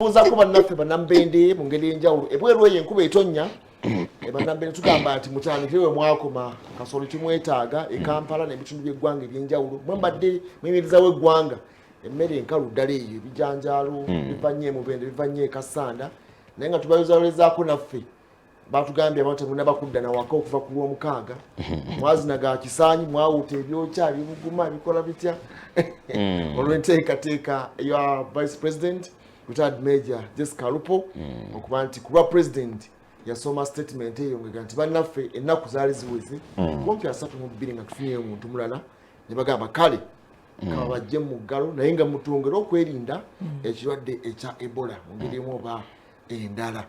Uza kuba naffe banambende mu ngeri enjawulo ebweru enkuba etonnya banambende tugamba ati mutandikire mwakoma kasolo kimwetaaga Kampala n'ebitundu by'eggwanga eby'enjawulo mwembadde mwemiriza w'eggwanga emmere enkalu ddala eyo ebijanjaalo bivanye Mubende bivanye Kassanda naye nga tubayozalezaako naffe batugambye abantu munabakudda na waka okuva ku Lwomukaaga mwazinaga kisaanyi mwawuta ebyokya bibuguma bikola bitya olwenteekateeka ya Vice President Retired Major Jessica Lupo okuba nti kuba president yasoma statement eyo nti bannaffe ennaku zaali ziweze kumpi 32 nga tufunye omuntu mulala ne bagamba kale kaba bajje mu muggalo naye nga mutongera okwerinda ekirwadde ekya Ebola mu ngeri emu oba endala.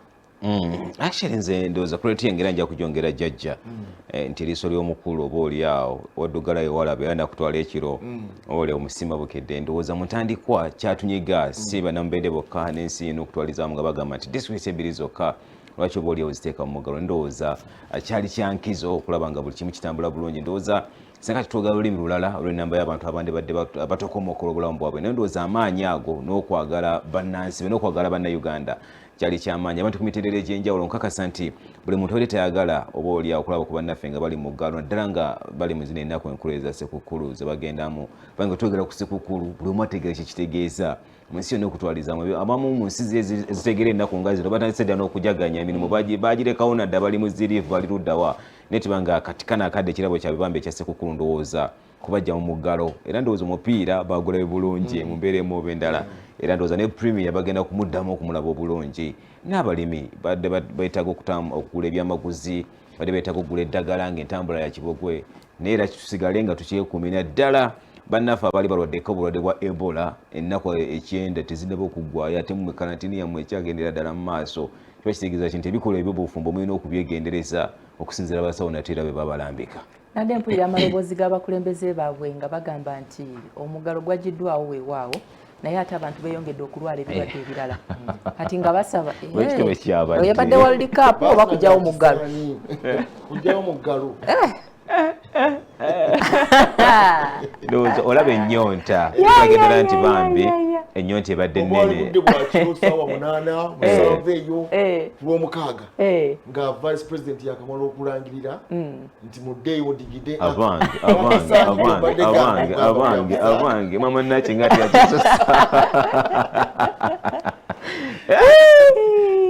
Actually nze ndowooza kuleti engera nja kujongera jjajja nti liiso ly'omukulu oba oliawo waddugalayo walabe era nakutwala ekiro ole omusimba bukedde ndowooza mutandikwa kyatunyiga si banambende bokka n'ensi ino okutwalizaamu nga bagamba nti disitulikiti ebbiri zokka lwaki oba oliawo ziteeka mu muggalo ndowooza kyali kyankizo okulaba nga buli kimu kitambula bulungi ndowooza singa tutwogera olulimi lulala olw'ennamba y'abantu abandi badde abatokomokola obulamu bwabwe naye ndowooza amaanyi ago n'okwagala bannansi be n'okwagala bannayuganda kyali kyamaanyi abantu ku mitendera egy'enjawulo nkakasa nti buli muntu oli tayagala oba oliawo okulaba ku bannaffe nga bali mu muggalo naddala nga bali mu zino ennaku enkulu eza sekukkulu ze bagendamu kubanga twogera ku sekukkulu buli omu ategeera kyekitegeeza mu nsi yonna okutwalizaamu abamu mu nsi zitegeera ennaku nga zino batandise dda n'okujaganya emirimu bagirekawo nadda bali mu ziriivu bali luddawa naye tibanga katikana akadde ekirabo kya bibamba ekya sekukkulu ndowooza kubajja mu muggalo era ndowooza omupiira bagulabe bulungi mu mbeera emu oba endala era ndowooza ne premier bagenda kumuddamu okumulaba obulungi n'abalimi badde beetaaga okugula ebyamaguzi badde beetaaga okugula eddagala ng'entambula ya kibogwe naye era tusigale nga tukyekuumira ddala bannaffe abaali balwaddeko obulwadde bwa Ebola ennaku 9 tezinnaba okuggwayo ate mu karantini yammwe ekyagendera ddala mu maaso kiba kitegeeza nti ebikolwa eby'obufumbo mulina okubyegendereza okusinziira abasawo nate era be babalambika. Nadde mpulira amaloboozi g'abakulembeze baabwe nga bagamba nti omuggalo gwagiddwawo weewaawo naye ate abantu beeyongedde okulwala ebirwadde ebirala kati nga basaba oyabadde World Cup oba kujjawo muggalo kujjawo muggalo ndowooza olaba ennyonta bagendera nti bambi ennyonta ebadde nnene sawa 8 eyo Lwomukaaga nga Vice President yakamala okulangirira nti muddeeyo digide abange mama naki ngati yakisosa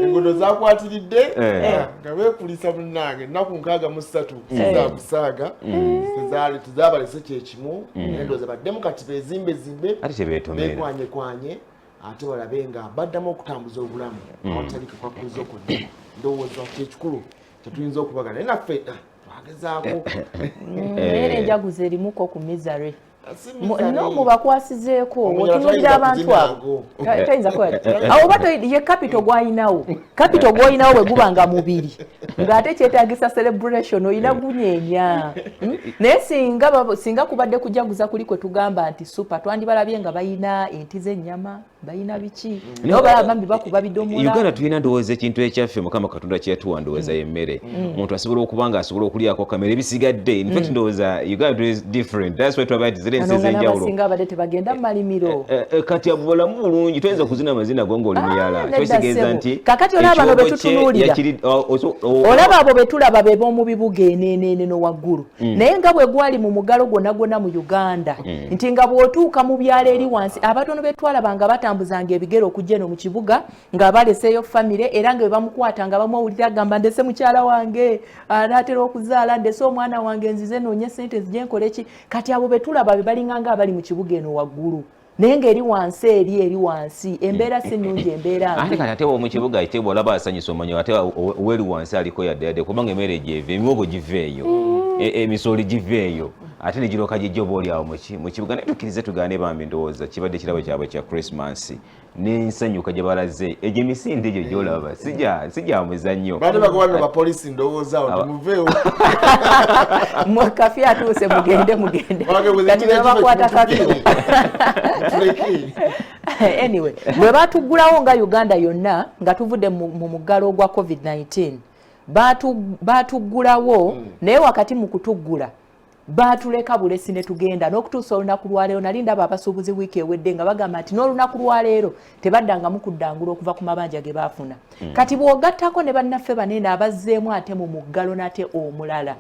engondo zakwatiridde nga beekulisa munnange ennaku 63 zizabusaaga tezabalese kyekimu endowooza baddemu kati bezimbe bekwanye ate balabe nga baddamu okutambuza obulamu awatali kakwakuliza okudda ndowooza kyekikulu kyetuyinza okubagana naye naffe twagezaako era enjaguzo erimuko ku mizare no mubakwasizeeko otunuulira abantu abo tayinza awo oba ye capital gwayinawo bwe guba nga mubiri ng'ate kyetaagisa celebration oyina gunyenya naye singa kubadde kujaguza kuli kwe tugamba nti super twandibalabye nga bayina enti z'ennyama bayina biki naye balabambi bakuba bidomola Uganda tulina ndowooza ekintu ekyaffe Mukama Katonda kyetuwa ndowooza y'emmere omuntu asobola okuba nga asobola okulyako kamera ebisigadde in fact ndowooza Uganda is different that's why twaba ziri ensi ez'enjawulo singa abadde tebagenda mu malimiro kati abo balamu bulungi toyinza kuzina amazina go ng'oli muyala kitegeeza nti kakati olaba bano betutunuulira olaba abo betulaba be b'omu bibuga eneeneno waggulu naye nga bwe gwali mu muggalo gwonna mu Uganda nti nga bw'otuuka mu byalo eri wansi abatono betwalabanga batambuzanga ebigere okujja eno mu kibuga nga baleseeyo famire era nga bwe bamukwata nga bamuwulira agamba ndese mukyala wange anaatera okuzaala ndese omwana wange nzize noonye sente zijje nkole ki kati abo betulaba be balinganga abali mu kibuga eno waggulu naye ng'eri wansi eri wansi embeera si nnungi embeera ate kati ate mu kibuga ate bw'olaba asanyusa omanyi ate oweri wansi aliko yadde kubanga emmere gyeva emyogo giveeyo emisooli giveeyo ate ne giroka gijja oba oli awo mu kibuga naye tukkirize tugaane bambi ndowooza kibadde kirabo kyabwe kya Christmas n'ensanyuka gye balaze egyo emisinde egyo gy'olaba sijja muzannyo bade bakubanira bapoliisi ndowooza awo temuveewo kafi atuuse mugende kati bebakwata kafi anyway bwe batuggulawo nga Uganda yonna nga tuvudde mu muggalo ogwa COVID-19 batuggulawo naye wakati mu kutuggula baatuleka bulesi ne tugenda n'okutuusa olunaku lwaleero nali ndaba abasuubuzi wiiki ewedde nga bagamba nti n'olunaku lwaleero tebaddangamu kuddangula okuva ku mabanja ge baafuna kati bw'ogattako ne bannaffe banene abazzeemu ate mu muggalo nate omulala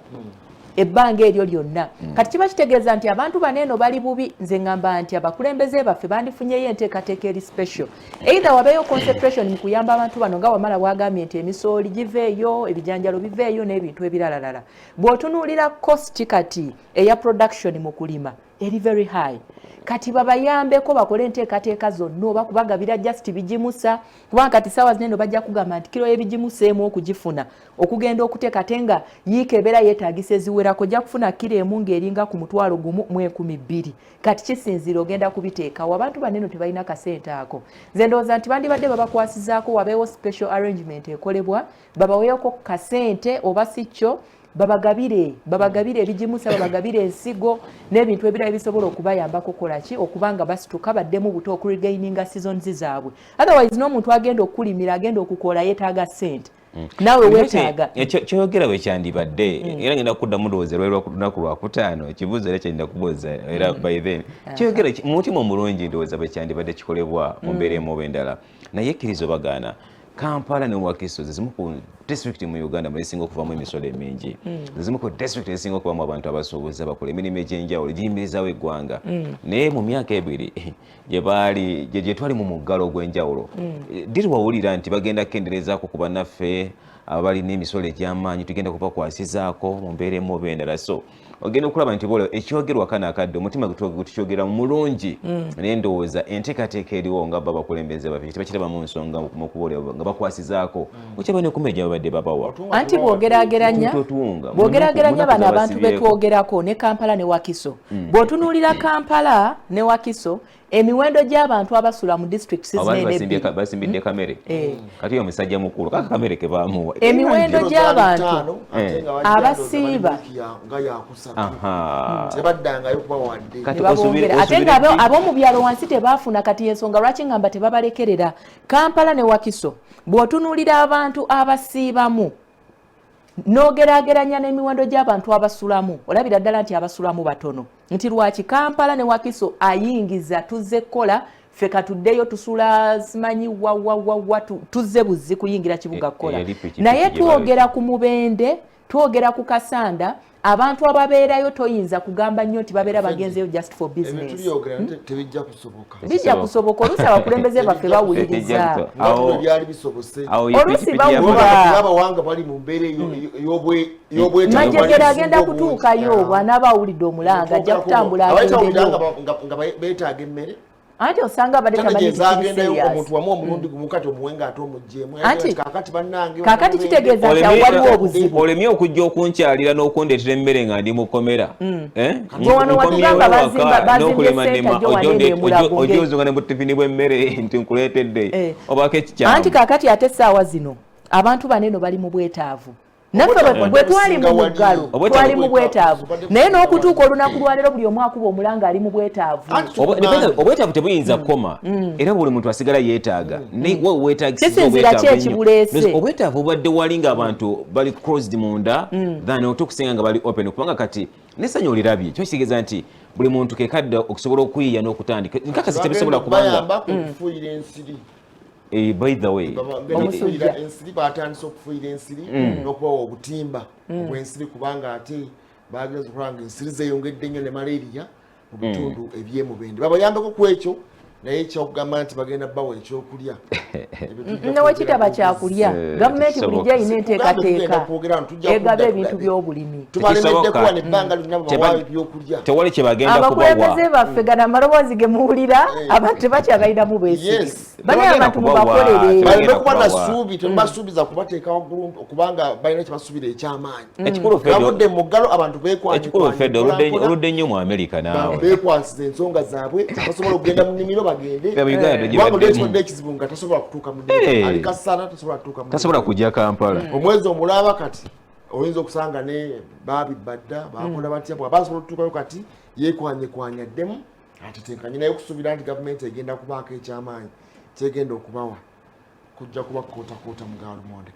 ebbanga eryo lyonna kati kiba kitegeeza nti abantu baneeno bali bubi nze ngamba nti abakulembeze baffe bandifunyeyo enteekateeka eri special either wabeeyo concentration mu kuyamba abantu bano nga wamala bwagambye nti emisooli giveeyo ebijanjalo biveeyo n'ebintu ebiralalala bw'otunuulira cost kati eya production mu kulima eri very high kati babayambeko bakole enteekateeka zonna oba kubagabira just bigimusa kubanga kati saawa zineno bajja kugamba nti kiro y'ebigimuseemu okugifuna okugenda okuteeka ate nga yiika ebeera yeetaagisa eziwerako ojja kufuna kiro emu ng'eringa ku mutwalo gumu mu 12,000 kati kisinziira ogenda kubiteekawo abantu baneno tebalina kasente ako nze ndowooza nti bandibadde babakwasizaako wabeewo special arrangement ekolebwa babaweeko kasente oba si kyo babagabire ebigimusa babagabire ensigo n'ebintu ebirala ebisobola okubayambako kolaki okubanga basituka baddemu buto okuregaininga seasons zaabwe otherwise n'omuntu agenda okulimira agenda okukola yeetaaga ssente nawe weetaaga kyoyogera bwe kyandibadde era ngenda kuddamu ndowooza lunaku lwakutaano ekibuuzo era kyenda kubuuza era by then kyoyogera mutima omulungi ndowooza bwe kyandibadde kikolebwa mu mbeera emu oba endala naye ekkirizo bagaana Kampala ne Wakiso zimu ku district mu Uganda mwesinga okuvamu emisolo emingi zimu ku district ezisinga okuvamu abantu abasuubuzi abakola emirimu egy'enjawulo giyimirizawo eggwanga naye mu myaka ebiri gye twali mu muggalo ogw'enjawulo diri wawulira nti bagenda kukenderezaako ku bannaffe abalina emisolo egy'amaanyi tugenda kubakwasizaako mu mbeera emu oba endala so ogenda okulaba nti bolo ekyogerwa kana akadde omutima tukyogera mulungi naye ndowooza enteekateeka eriwo nga babakulembeze baffe tebakiraba mu nsonga mu kuboolera nga bakwasizaako okyaba ne kumeja babadde babawa anti bw'ogeraageranya bano abantu betwogerako ne Kampala ne Wakiso bw'otunuulira Kampala ne Wakiso emiwendo gy'abantu abasula mu district basimbidde kamere kati omusajja mukulu kaka kamere ke baamuwa emiwendo gy'abantu abasiiba ate nga ab'omu byalo wansi tebaafuna kati ensonga lwaki ngamba tebabalekerera Kampala ne Wakiso bw'otunuulira abantu abasiibamu n'ogeraageranya n'emiwendo gy'abantu abasulamu olabira ddala nti abasulamu batono nti lwaki Kampala ne Wakiso ayingiza tuzze kukola ffe katuddeyo tusula simanyi wa tuzze buzzi kuyingira kibuga kukola naye twogera ku Mubende twogera ku Kassanda abantu ababeerayo toyinza kugamba nnyo nti babeera bagenzeyo just for business bijja kusoboka oluusi abakulembeze baffe bawuliriza oluusi bawulira majjegera agenda kutuukayo bw'anaaba awulidde omulanga ajja kutambula agendeyo anti osanga kakati kitegeeza nti waliwo obuzibu olemye okujja okunkyalira n'okundetera emmere nga ndi mukomera ojozunga ne butifini bw'emmere nti nkuleetedde obako ekikyamu anti kakati ate essaawa zino abantu baneno bali mu bwetaavu naffe bwe twali mu muggalo twali mu bwetaavu naye n'okutuuka olunaku lwaleero buli omu akuba omulanga ali mu bwetaavu obwetaavu tebuyinza kukoma era buli muntu asigala yeetaaga kisinzira ki ekibuleese obwetaavu bubadde wali ng'abantu bali closed munda than otukusinga nga bali open kubanga kati n'essanyu olirabye kyo kitegeeza nti buli muntu kekadde okusobola okuyiya n'okutandika nkakasi tebisobola kubanga by the way ensiri batandise okufuuyira ensiri n'okubawa obutimba obw'ensiri kubanga ate baageza okulaba nga ensiri zeeyongedde nnyo ne malaria mu bitundu eby'emubende babayambeko ku ekyo naye ekyokugamba nti bagenda bawa ekyokulya newekitaba kyakulya gavumenti bulijjo erina enteekateeka egaba ebintu by'obulimi tubalemeddekowa nebbanga lyonna babawa ebyokulya tewali kyebagendako abakulembeze baffe gana amaloboozi ge muwulira abantu tebakyagaliramu bwesige banaye abantu mubakolere baleme kuba na ssuubi tebasuubiza kubateeka waggulu okubanga balina kyebasuubira ekyamaanyi gavudde mu muggalo abantu oludde nnyo mu Amerika naawe beekwasiza ensonga zaabwe basobola okugenda mu nnimiro bagende ekizibu nga tasobola kutuuka mu ali Kassanda tasobola kujja Kampala omwezi omulaba kati oyinza okusanga ne baabibadda bakola batya bwaba asobola okutuukayo kati yeekwanyekwanya atetenkanye naye okusuubira nti gavumenti egenda kubaako ekyamaanyi kyegenda okubawa kujja kuba kootakoota mugaalo monde